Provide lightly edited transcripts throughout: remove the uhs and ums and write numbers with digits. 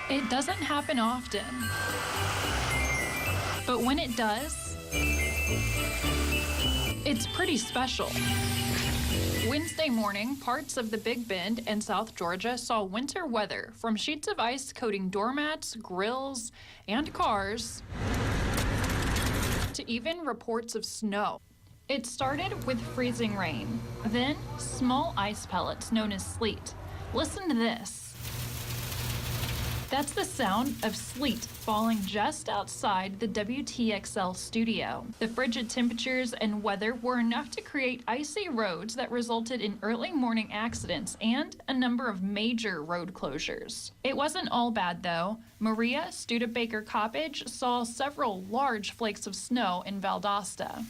It doesn't happen often, but when it does, it's pretty special. Wednesday morning, parts of the Big Bend and South Georgia saw winter weather, from sheets of ice coating doormats, grills, and cars, to even reports of snow. It started with freezing rain, then small ice pellets known as sleet. Listen to this. That's the sound of sleet falling just outside the WTXL studio. The frigid temperatures and weather were enough to create icy roads that resulted in early morning accidents and a number of major road closures. It wasn't all bad, though. Maria Studebaker-Coppage saw several large flakes of snow in Valdosta.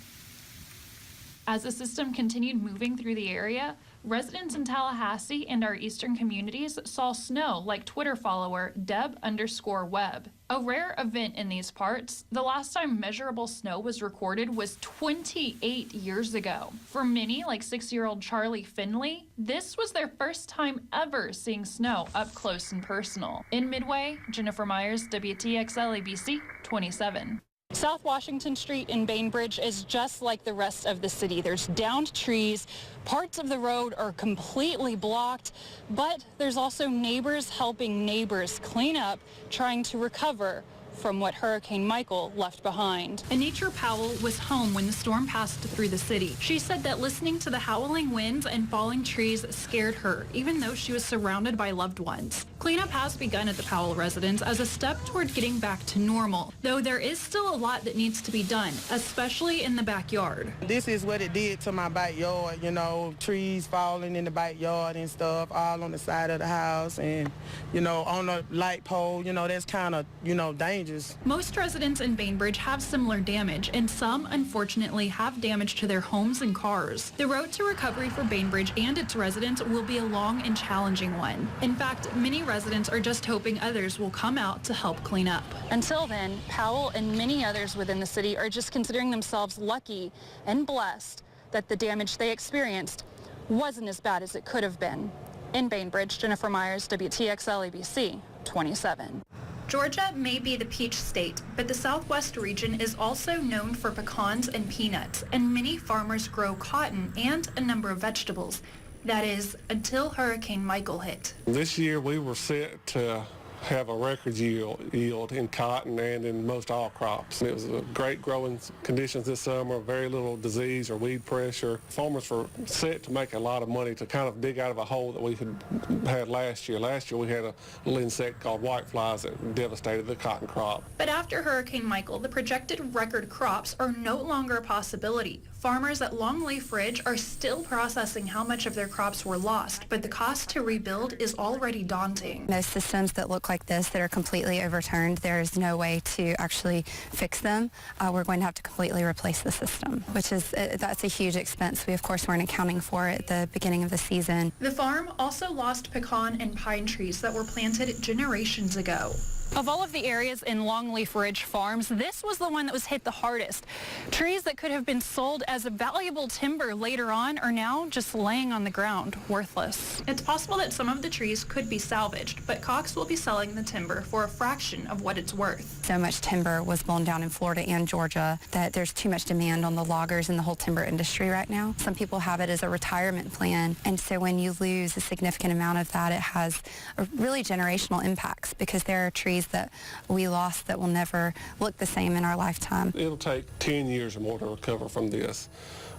As the system continued moving through the area, residents in Tallahassee and our eastern communities saw snow, like Twitter follower Deb_Webb. A rare event in these parts, the last time measurable snow was recorded was 28 years ago. For many, like 6-year-old Charlie Finley, this was their first time ever seeing snow up close and personal. In Midway, Jennifer Myers, WTXL ABC 27. South Washington Street in Bainbridge is just like the rest of the city. There's downed trees, parts of the road are completely blocked, but there's also neighbors helping neighbors clean up, trying to recover from what Hurricane Michael left behind. Anitra Powell was home when the storm passed through the city. She said that listening to the howling winds and falling trees scared her, even though she was surrounded by loved ones. Cleanup has begun at the Powell residence as a step toward getting back to normal, though there is still a lot that needs to be done, especially in the backyard. This is what it did to my backyard, you know, trees falling in the backyard and stuff, all on the side of the house, and, you know, on the light pole, you know, that's kind of, you know, dangerous. Most residents in Bainbridge have similar damage, and some, unfortunately, have damage to their homes and cars. The road to recovery for Bainbridge and its residents will be a long and challenging one. In fact, many residents are just hoping others will come out to help clean up. Until then, Powell and many others within the city are just considering themselves lucky and blessed that the damage they experienced wasn't as bad as it could have been. In Bainbridge, Jennifer Myers, WTXL ABC 27. Georgia may be the peach state, but the Southwest region is also known for pecans and peanuts, and many farmers grow cotton and a number of vegetables. That is, until Hurricane Michael hit. This year we were set to have a record yield in cotton and in most all crops. It was a great growing conditions this summer, very little disease or weed pressure. Farmers were set to make a lot of money to kind of dig out of a hole that we had last year. Last year we had a little insect called whiteflies that devastated the cotton crop. But after Hurricane Michael, the projected record crops are no longer a possibility. Farmers at Longleaf Ridge are still processing how much of their crops were lost, but the cost to rebuild is already daunting. Those systems that look like this that are completely overturned, there's no way to actually fix them. We're going to have to completely replace the system, which is, that's a huge expense we of course weren't accounting for at the beginning of the season. The farm also lost pecan and pine trees that were planted generations ago. Of all of the areas in Longleaf Ridge Farms, this was the one that was hit the hardest. Trees that could have been sold as a valuable timber later on are now just laying on the ground, worthless. It's possible that some of the trees could be salvaged, but Cox will be selling the timber for a fraction of what it's worth. So much timber was blown down in Florida and Georgia that there's too much demand on the loggers and the whole timber industry right now. Some people have it as a retirement plan, and so when you lose a significant amount of that, it has a really generational impacts, because there are trees that we lost that will never look the same in our lifetime. It'll take 10 years or more to recover from this.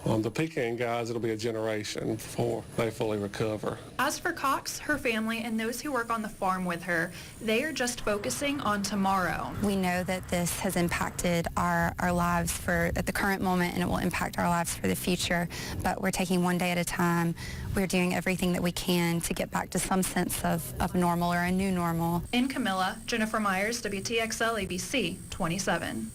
The pecan guys, it'll be a generation before they fully recover. As for Cox, her family, and those who work on the farm with her, they are just focusing on tomorrow. We know that this has impacted our lives at the current moment, and it will impact our lives for the future, but we're taking one day at a time. We're doing everything that we can to get back to some sense of normal or a new normal. In Camilla, Jennifer Myers, WTXL ABC 27.